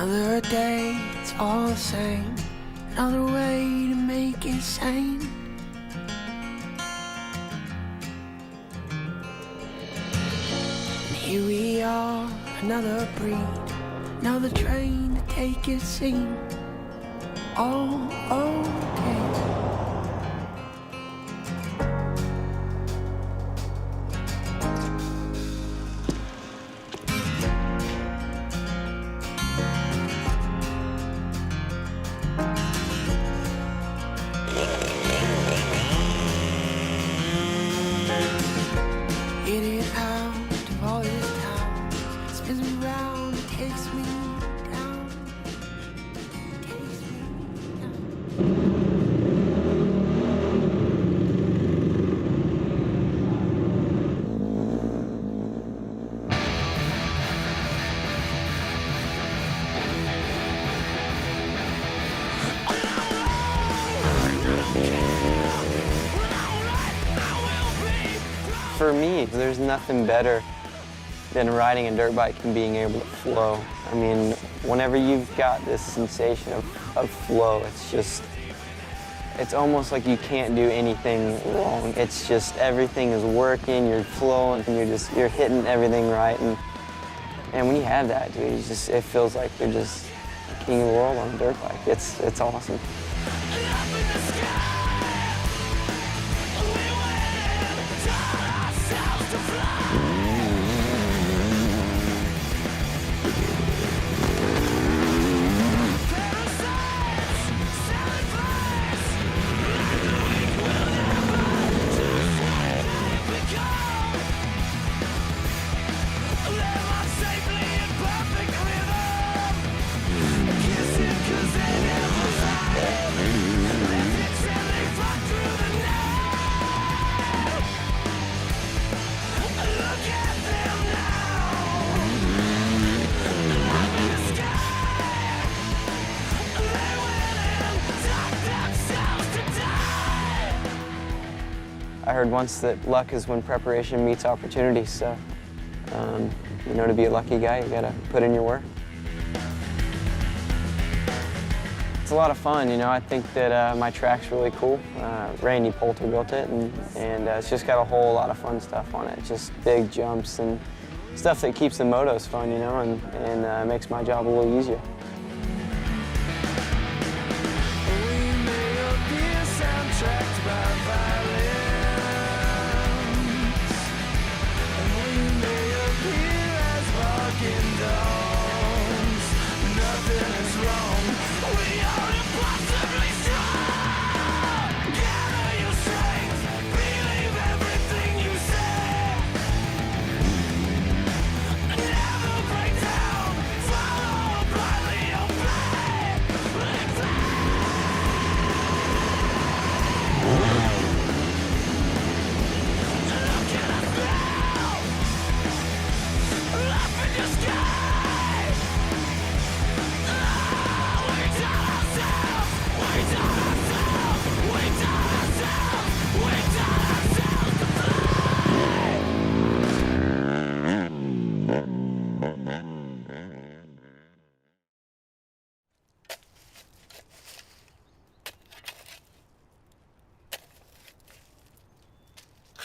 Another day, it's all the same. Another way to make it sane. And here we are, another breed, another train to take its scene. Oh, okay. In and out of all these towns, spins me round, takes me down, takes me down. For me, there's nothing better than riding a dirt bike and being able to flow. I mean, whenever you've got this sensation of flow, it's almost like you can't do anything wrong. It's just everything is working, you're flowing, and you're hitting everything right. And when you have that, dude, it feels like you're just king of the world on a dirt bike. It's awesome. I heard once that luck is when preparation meets opportunity, so, you know, to be a lucky guy, you gotta put in your work. It's a lot of fun, you know. I think that my track's really cool. Randy Poulter built it, and it's just got a whole lot of fun stuff on it. Just big jumps and stuff that keeps the motos fun, you know, and makes my job a little easier.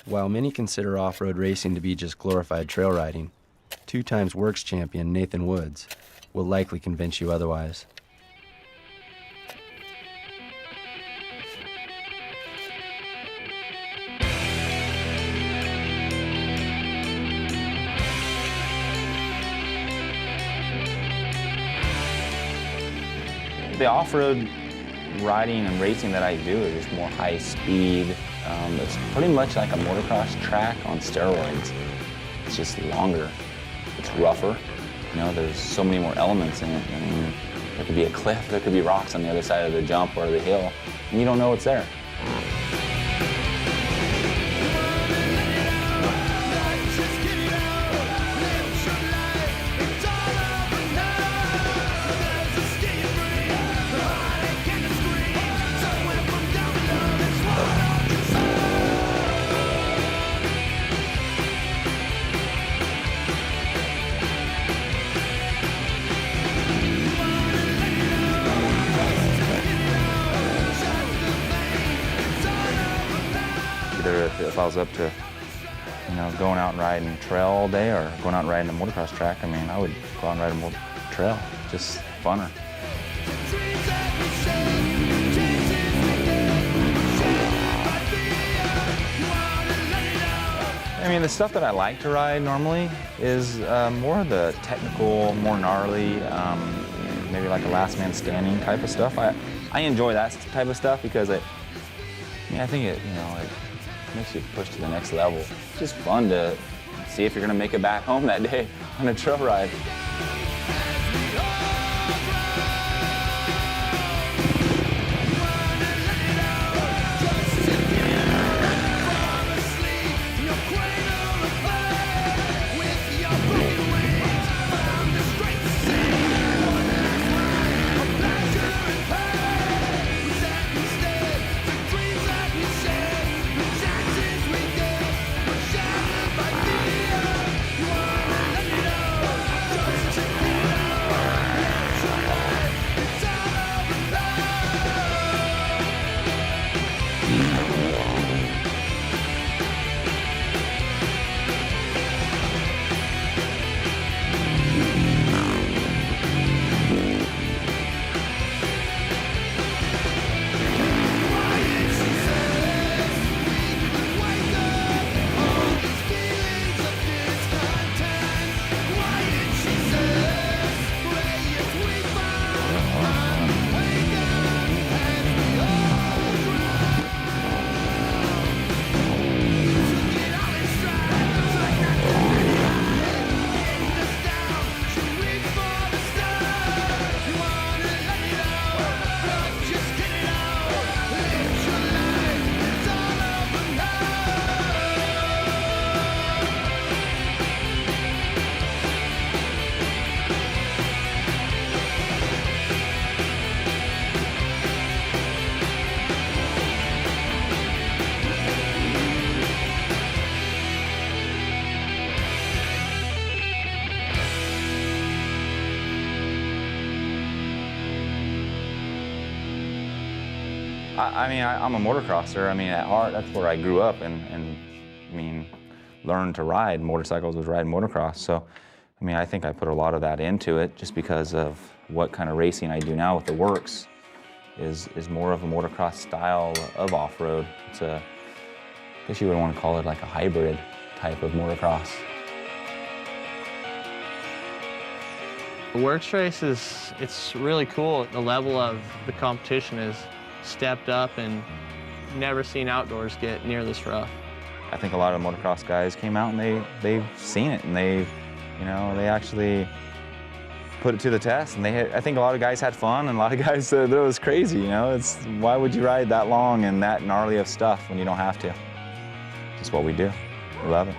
While many consider off-road racing to be just glorified trail riding, two-times works champion Nathan Woods will likely convince you otherwise. The off-road riding and racing that I do is more high speed. It's pretty much like a motocross track on steroids. It's just longer, it's rougher. You know, there's so many more elements in it. I mean, there could be a cliff, there could be rocks on the other side of the jump or the hill, and you don't know what's there. either if I was up to, you know, going out and riding trail all day or going out and riding a motocross track, I mean, I would go out and ride a trail, just funner. I mean, the stuff that I like to ride normally is more of the technical, more gnarly, maybe like a last man standing type of stuff. I enjoy that type of stuff because I think it, you know, it makes you push to the next level. It's just fun to see if you're gonna make it back home that day on a trail ride. I mean, I'm a motocrosser. I mean, at heart, that's where I grew up and I mean, learned to ride motorcycles was riding motocross. So, I mean, I think I put a lot of that into it just because of what kind of racing I do now with the works is more of a motocross style of off-road. It's a, I guess you would want to call it like a hybrid type of motocross. The works race it's really cool. The level of the competition is stepped up and never seen outdoors get near this rough. I think a lot of motocross guys came out and they've seen it and they actually put it to the test and I think a lot of guys had fun and a lot of guys said that it was crazy, you know? Why would you ride that long and that gnarly of stuff when you don't have to? It's what we do. We love it.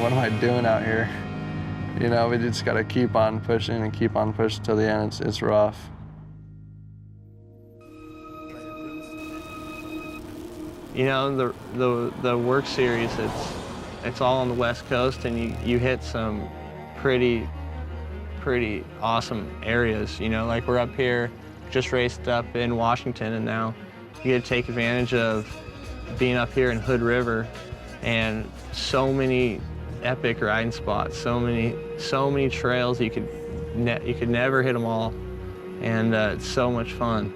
what am I doing out here? You know, we just got to keep on pushing and keep on pushing till the end. It's rough. You know, the work series, it's all on the West Coast, and you hit some pretty awesome areas. You know, like we're up here, just raced up in Washington, and now you get to take advantage of being up here in Hood River, and so many epic riding spots, so many trails. You could never hit them all, and it's so much fun.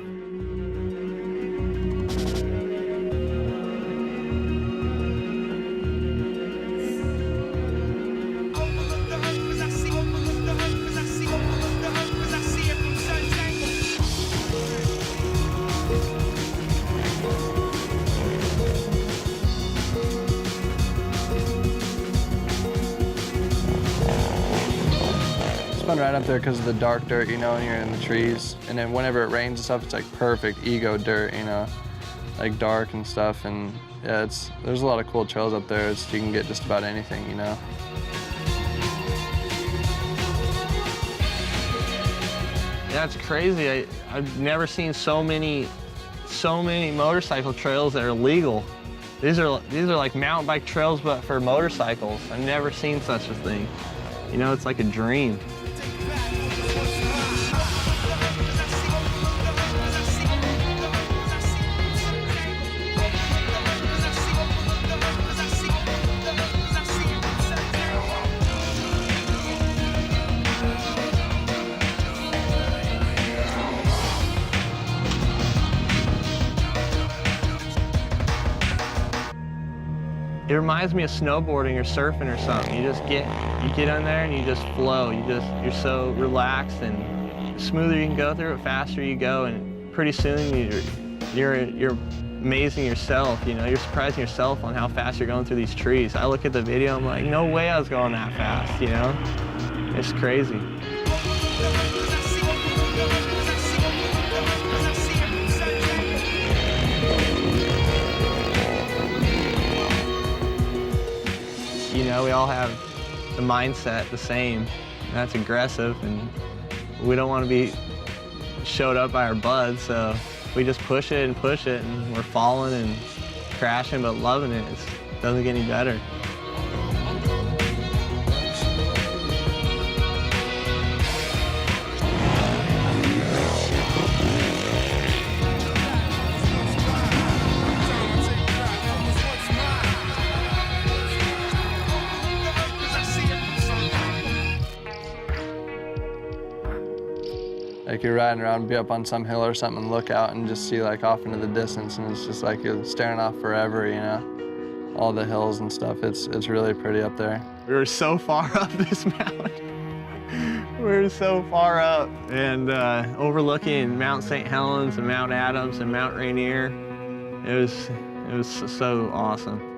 Fun right up there because of the dark dirt, you know, and you're in the trees. And then whenever it rains and stuff, it's like perfect ego dirt, you know, like dark and stuff. And yeah, there's a lot of cool trails up there. You can get just about anything, you know. Yeah, it's crazy. I've never seen so many motorcycle trails that are legal. These are like mountain bike trails, but for motorcycles. I've never seen such a thing. You know, it's like a dream. It reminds me of snowboarding or surfing or something. You get on there and you just flow. You're so relaxed, and the smoother you can go through it, faster you go, and pretty soon you're amazing yourself. You know, you're surprising yourself on how fast you're going through these trees. I look at the video, I'm like, no way I was going that fast. You know, it's crazy. You know, we all have the mindset the same, and that's aggressive, and we don't want to be showed up by our buds, so we just push it, and we're falling and crashing, but loving it. It doesn't get any better. Like you're riding around, be up on some hill or something, and look out and just see like off into the distance, and it's just like you're staring off forever, you know, all the hills and stuff. It's really pretty up there. We were so far up this mountain. We were so far up, and overlooking Mount St. Helens and Mount Adams and Mount Rainier. It was so awesome.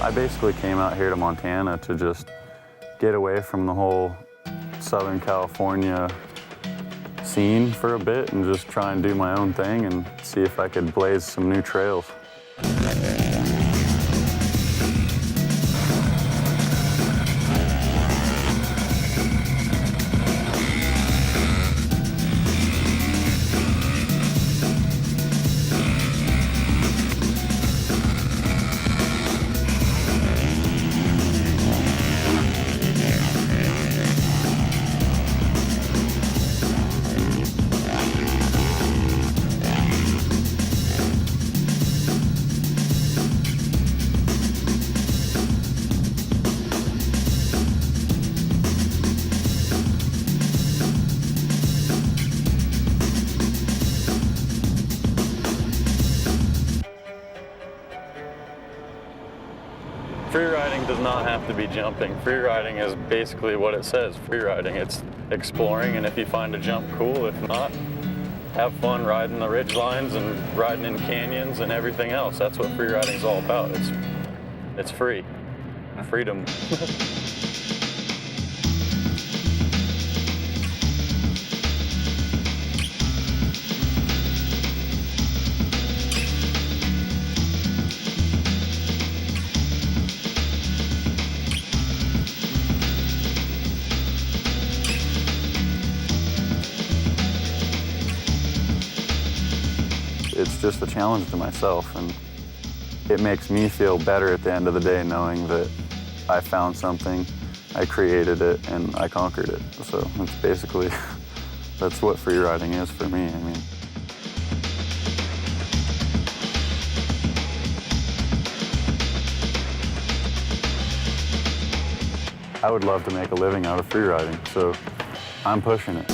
I basically came out here to Montana to just get away from the whole Southern California scene for a bit and just try and do my own thing and see if I could blaze some new trails. Free riding does not have to be jumping. Free riding is basically what it says, free riding. It's exploring, and if you find a jump, cool. If not, have fun riding the ridge lines and riding in canyons and everything else. That's what free riding is all about. It's free. Freedom. It's just a challenge to myself, and it makes me feel better at the end of the day knowing that I found something, I created it, and I conquered it. So it's basically, that's what free riding is for me. I mean, I would love to make a living out of free riding, so I'm pushing it.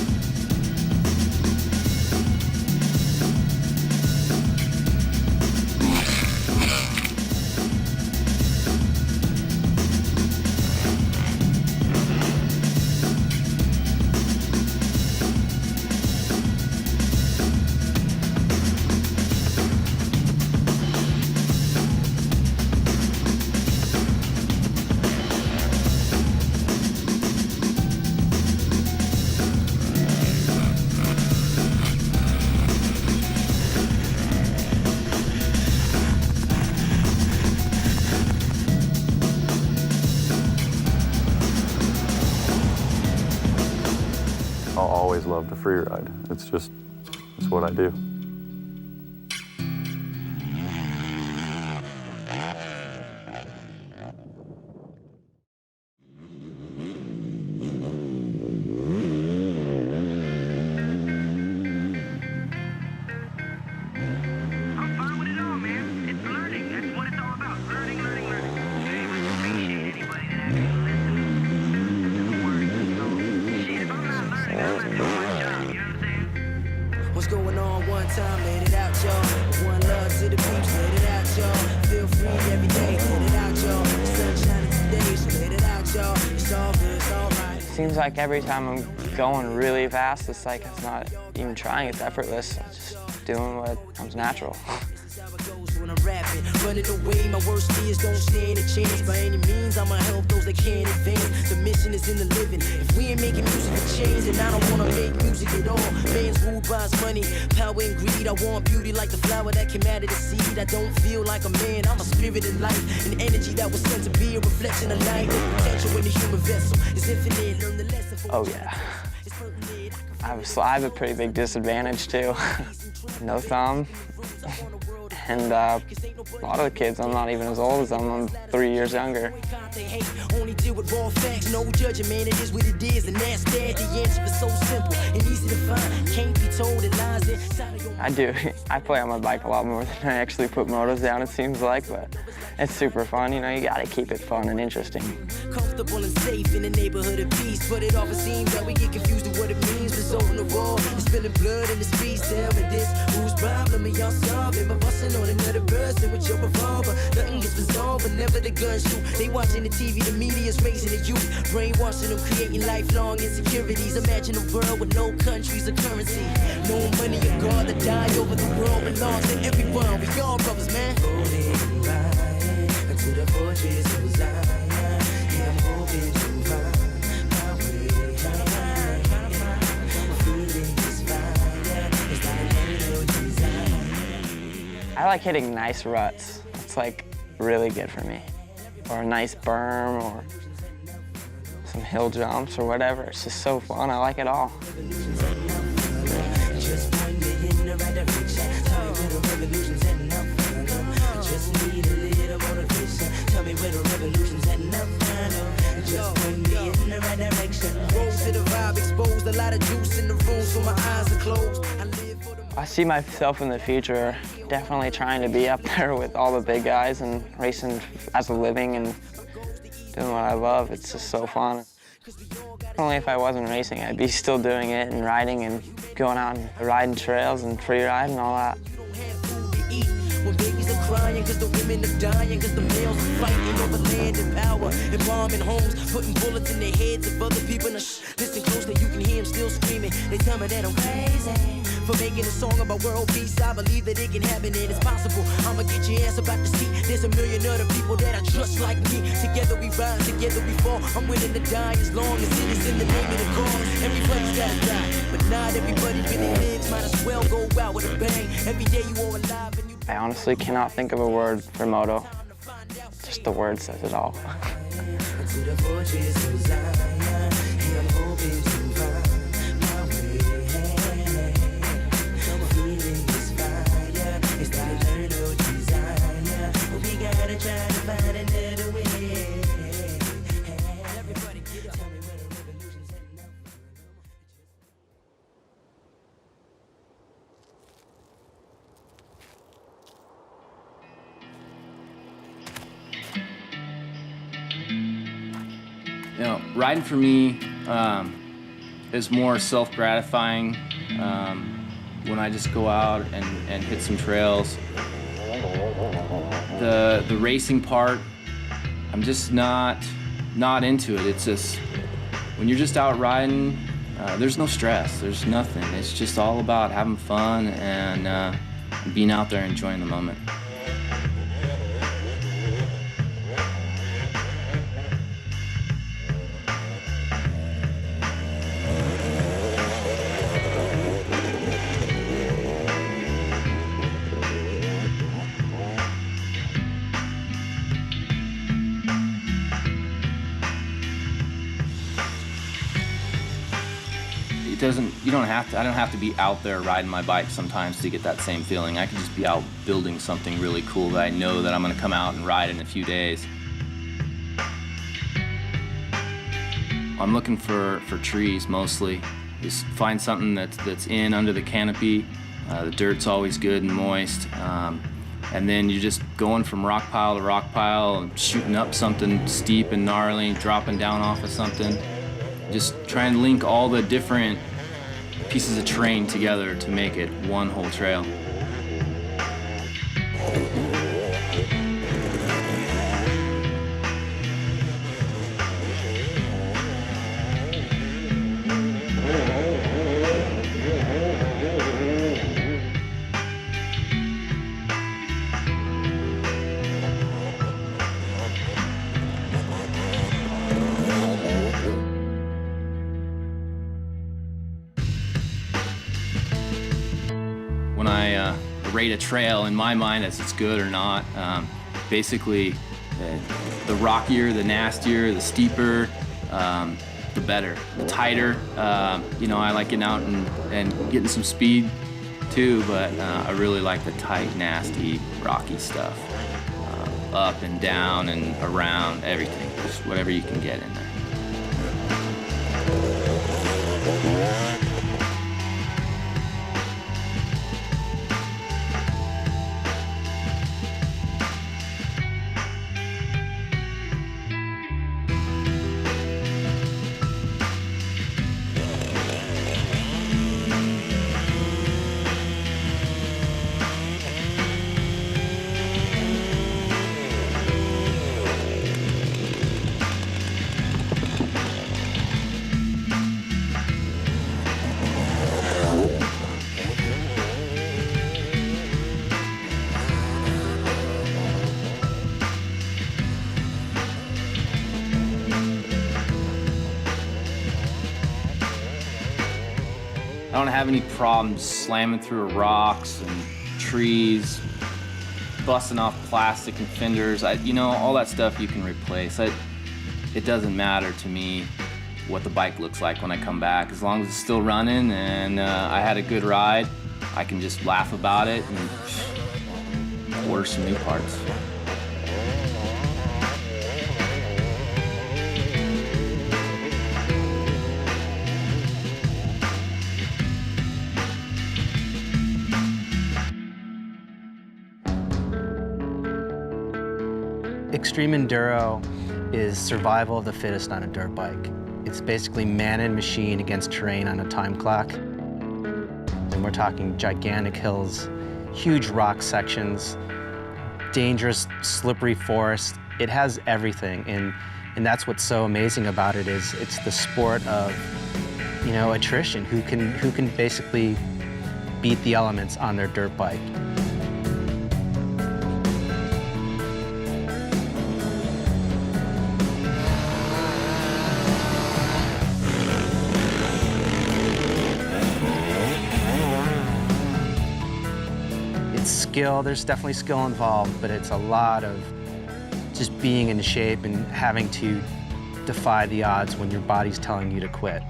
I'll always love to free ride. It's what I do. What's going on? One time, let it out, y'all. One love to the peeps, let it out, y'all. Feel free every day, let it out, y'all. Sun shining today, so let it out, y'all. It's all good, it's all right. Seems like every time I'm going really fast, it's like it's not even trying, it's effortless. I'm just doing what comes natural. When I'm rapping, running away, my worst fears don't stand a chance. By any means, I'ma help those that can't advance. The mission is in the living. If we ain't making music to change, then I don't wanna make music at all. Man's ruled by his money, power and greed. I want beauty like the flower that came out of the seed. I don't feel like a man, I'm a spirit in life. An energy that was sent to be a reflection of light. The potential in the human vessel is infinite. Learn the lesson for Oh yeah. I have a pretty big disadvantage too. No thumb. And a lot of the kids, I'm not even as old as them. I'm 3 years younger. Only deal with raw facts, no judging, man. It is what it is, and that's that. The answer is so simple and easy to find. Can't be told it lies inside of your mind. I do. I play on my bike a lot more than I actually put motos down, it seems like, but it's super fun. You know, you gotta keep it fun and interesting. Comfortable and safe in the neighborhood of peace, but it often seems that we get confused with what it means. Resulting of war is spilling blood in the streets. Tell me this, whose problem are y'all solving? By busting on another person with your revolver. Nothing gets resolved, but never the gun shoot. They watching the TV, the media's raising the youth, brainwashing them, creating lifelong insecurities. Imagine a world with no countries or currency, no money or God to die over the world belongs to everyone. We all brothers, man. Holding right to the fortress of Zion. Yeah, I'm hoping to find my way. Feeling this fire, it's like a little desire. I like hitting nice ruts. It's like really good for me. Or a nice berm or some hill jumps or whatever. It's just so fun. I like it all. Just point me in the right direction. Tell me where the revolution's heading up. Just need a little motivation. Tell me where the revolution's heading up. Just point me in the right direction. Roll to the vibe, exposed a lot of juice in the room, so my eyes are closed. I live for the I see myself in the future definitely trying to be up there with all the big guys and racing as a living and doing what I love. It's just so fun. Only if I wasn't racing, I'd be still doing it and riding and going out and riding trails and free riding and all that. when babies are crying cause the women are dying, cause the males are fighting over land and power and bombing homes, putting bullets in the heads of other people. Now shh, listen closely, you can hear them still screaming. They tell me that I'm crazy for making a song about world peace. I believe that it can happen and it's possible. I'ma get your ass about to see. There's a million other people that are just like me. Together we rise, together we fall. I'm willing to die as long as it is in the name of the cause. Everybody's gotta die, but not everybody really lives. Might as well go out with a bang. Every day you are alive and you... I honestly cannot think of a word for Moto. Just the word says it all. You know, riding for me is more self-gratifying when I just go out and hit some trails. The racing part, I'm just not into it. It's just, when you're just out riding, there's no stress, there's nothing. It's just all about having fun and being out there enjoying the moment. I don't have to be out there riding my bike sometimes to get that same feeling. I can just be out building something really cool that I know that I'm gonna come out and ride in a few days. I'm looking for trees mostly. Just find something that's in under the canopy. The dirt's always good and moist. And then you're just going from rock pile to rock pile and shooting up something steep and gnarly, dropping down off of something. Just try and link all the different pieces of terrain together to make it one whole trail. When I rate a trail, in my mind, as it's good or not, basically the rockier, the nastier, the steeper, the better. The tighter, you know, I like getting out and getting some speed too, but I really like the tight, nasty, rocky stuff. Up and down and around, everything, just whatever you can get in there. I don't have any problems slamming through rocks and trees, busting off plastic and fenders. You know, all that stuff you can replace. It doesn't matter to me what the bike looks like when I come back. As long as it's still running and I had a good ride, I can just laugh about it and order some new parts. Extreme enduro is survival of the fittest on a dirt bike. It's basically man and machine against terrain on a time clock. And we're talking gigantic hills, huge rock sections, dangerous, slippery forest. It has everything, and that's what's so amazing about it is it's the sport of, you know, attrition. Who can basically beat the elements on their dirt bike. It's skill, there's definitely skill involved, but it's a lot of just being in shape and having to defy the odds when your body's telling you to quit.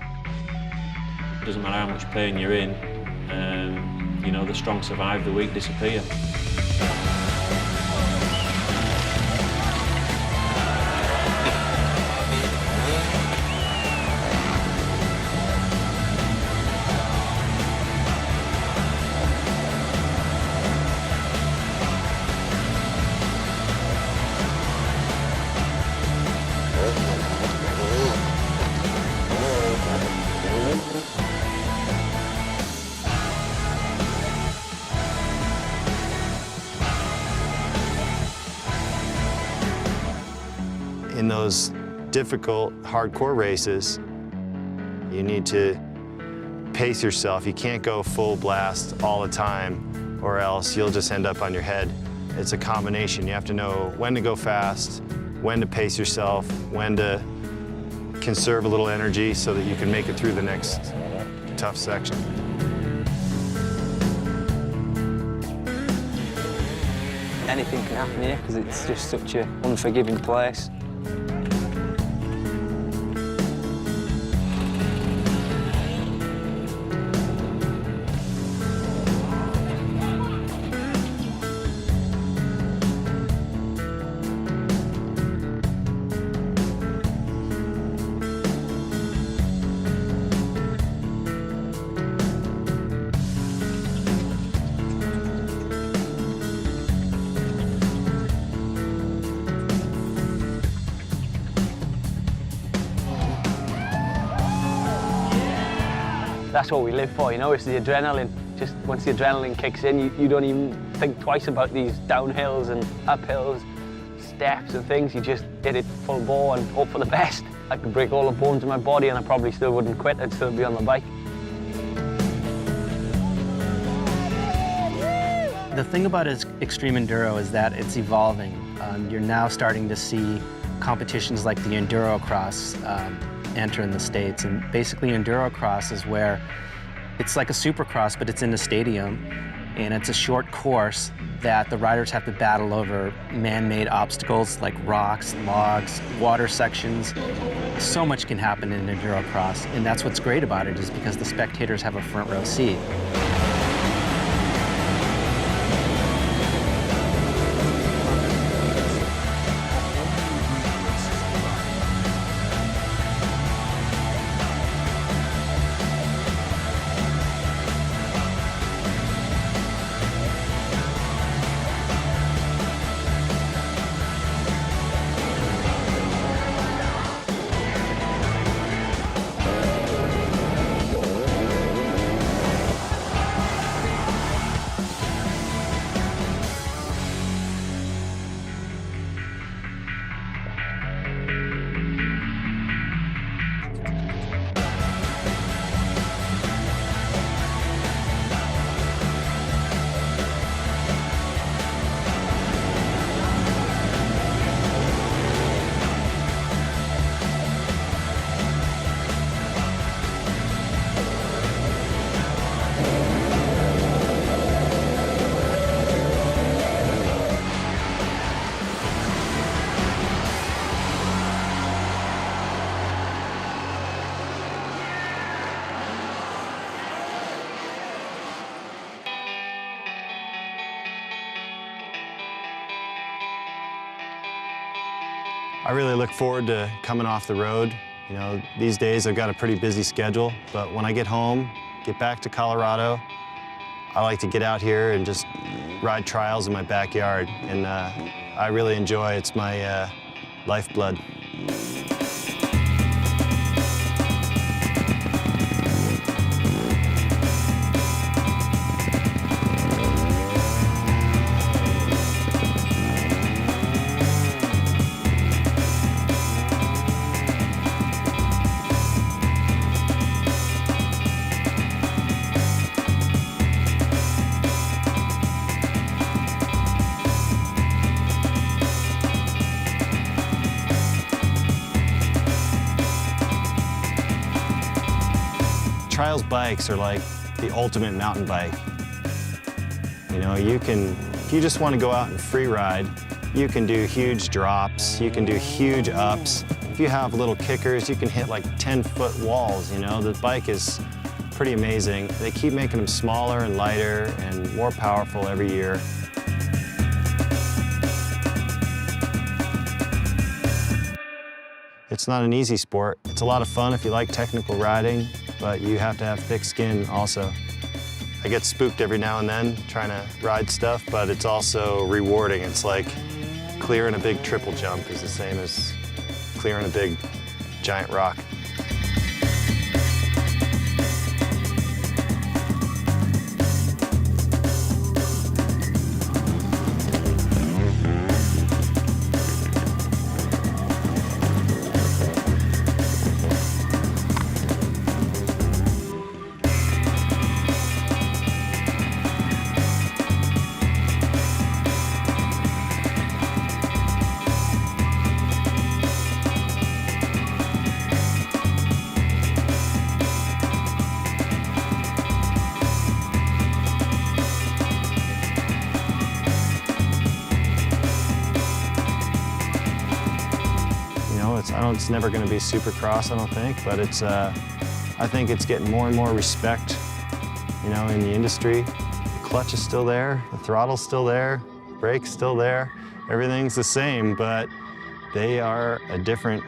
It doesn't matter how much pain you're in, you know, the strong survive, the weak disappear. In those difficult, hardcore races, you need to pace yourself. You can't go full blast all the time, or else you'll just end up on your head. It's a combination. You have to know when to go fast, when to pace yourself, when to conserve a little energy so that you can make it through the next tough section. Anything can happen here because it's just such an unforgiving place. That's what we live for, you know, it's the adrenaline. Just once the adrenaline kicks in, you don't even think twice about these downhills and uphills, steps and things. You just hit it full bore and hope for the best. I could break all the bones in my body and I probably still wouldn't quit. I'd still be on the bike. The thing about extreme enduro is that it's evolving. You're now starting to see competitions like the enduro cross enter in the States. And basically enduro cross is where it's like a supercross, but it's in a stadium. And it's a short course that the riders have to battle over man-made obstacles like rocks, logs, water sections. So much can happen in enduro cross. And that's what's great about it, is because the spectators have a front row seat. I really look forward to coming off the road. You know, these days I've got a pretty busy schedule, but when I get home, get back to Colorado, I like to get out here and just ride trials in my backyard. And I really enjoy it. It's my lifeblood. Trials bikes are like the ultimate mountain bike. You know, if you just want to go out and free ride, you can do huge drops, you can do huge ups. If you have little kickers, you can hit like 10-foot walls, you know. The bike is pretty amazing. They keep making them smaller and lighter and more powerful every year. It's not an easy sport. It's a lot of fun if you like technical riding, but you have to have thick skin also. I get spooked every now and then trying to ride stuff, but it's also rewarding. It's like clearing a big triple jump is the same as clearing a big giant rock. It's never going to be Supercross, I don't think, but I think it's getting more and more respect, you know, in the industry. The clutch is still there, the throttle's still there, brake's still there, everything's the same, but they are a different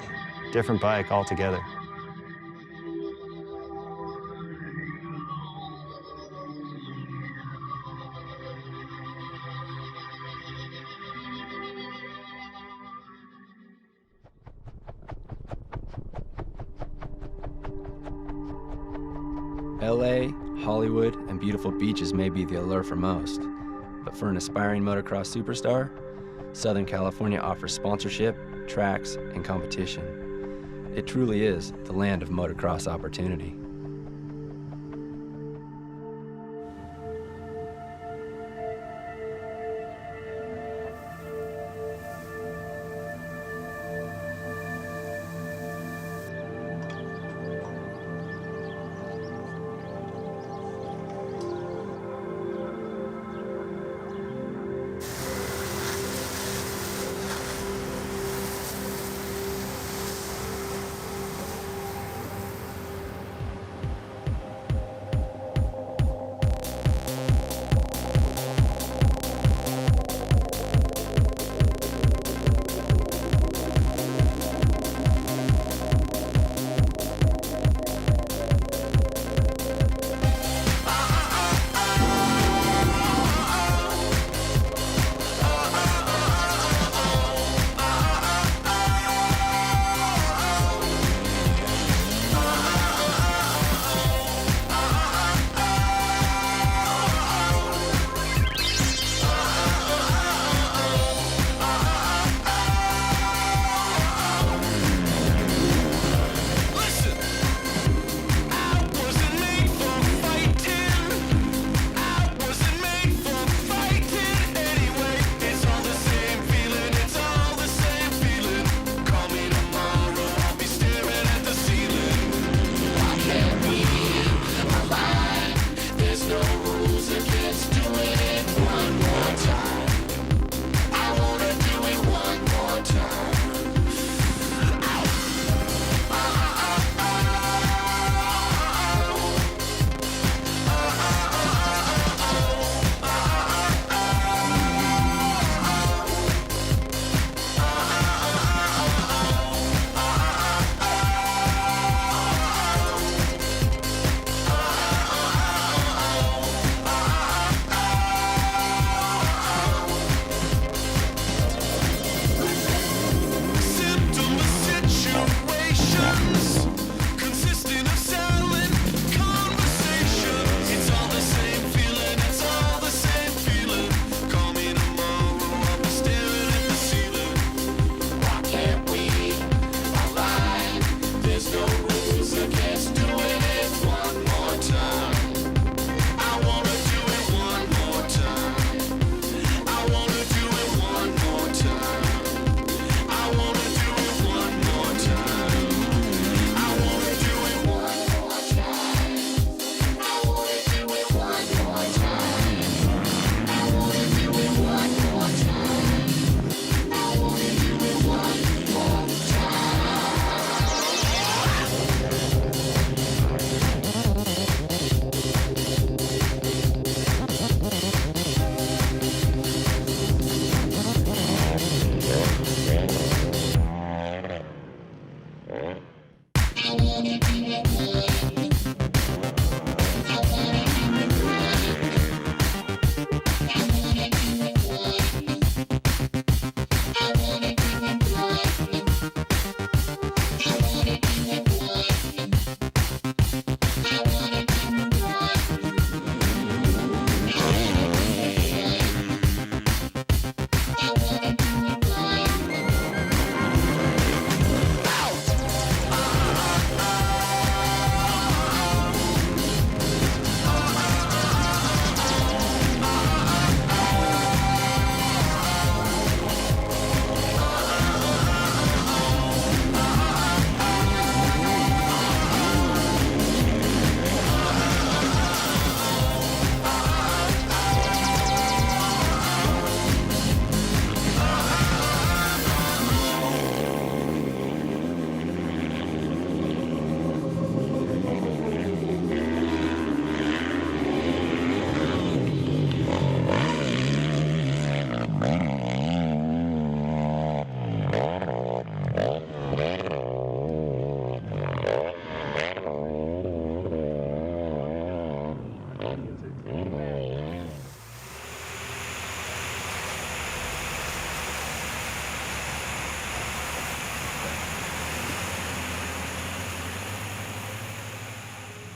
bike altogether. LA, Hollywood, and beautiful beaches may be the allure for most, but for an aspiring motocross superstar, Southern California offers sponsorship, tracks, and competition. It truly is the land of motocross opportunity.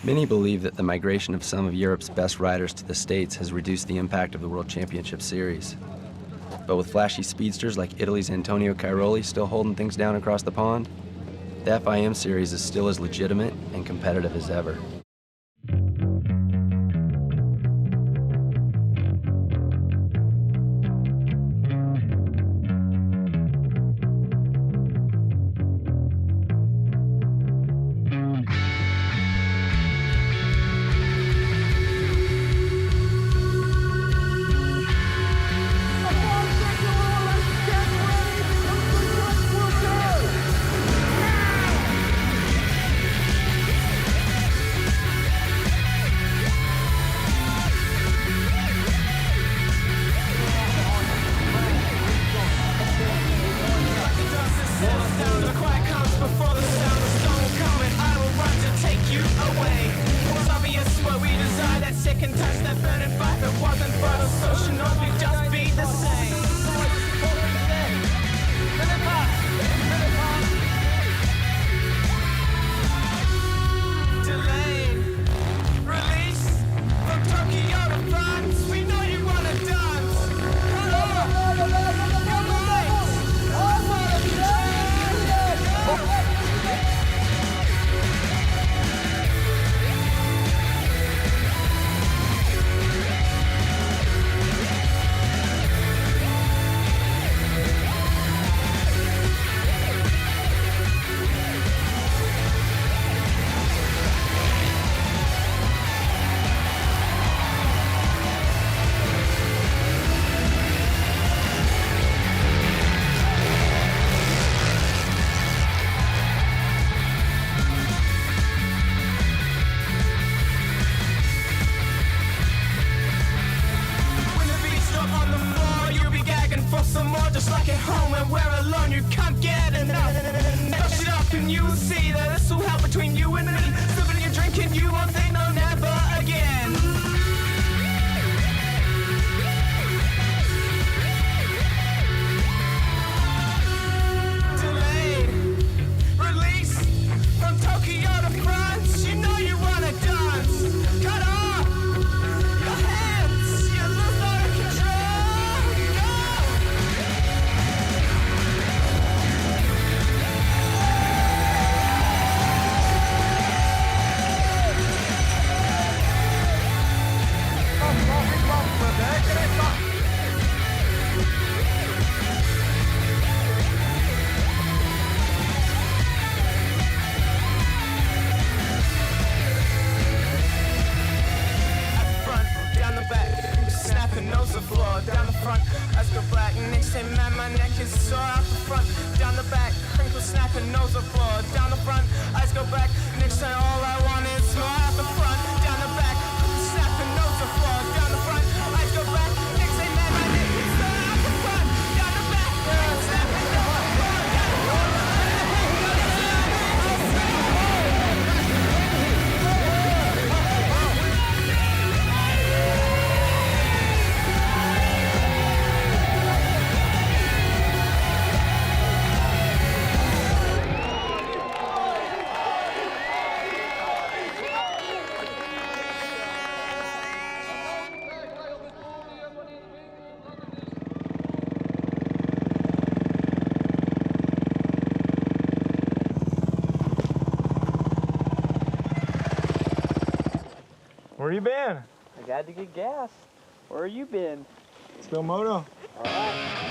Many believe that the migration of some of Europe's best riders to the States has reduced the impact of the World Championship Series. But with flashy speedsters like Italy's Antonio Cairoli still holding things down across the pond, the FIM Series is still as legitimate and competitive as ever. Where you been? I got to get gas. Where you been? Still Moto. All right.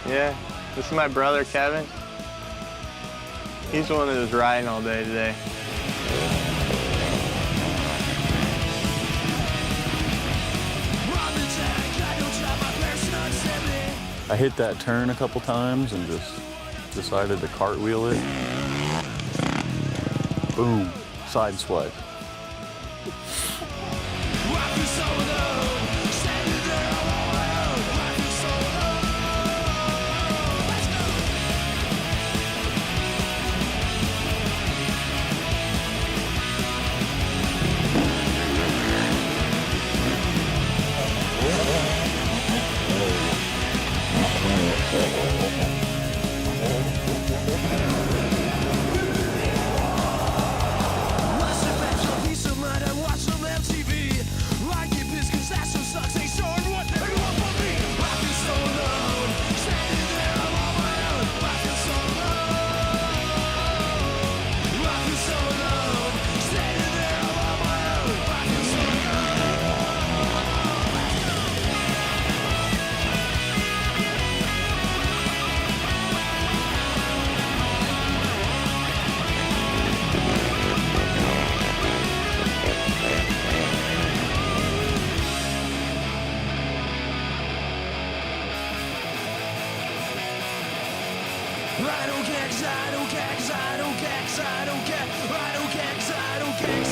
Yeah, this is my brother, Kevin. He's the one that was riding all day today. I hit that turn a couple times and just decided to cartwheel it. Boom, side swipe. I don't care 'cause I don't care 'cause I don't care 'cause I don't care. I don't care 'cause I don't care 'cause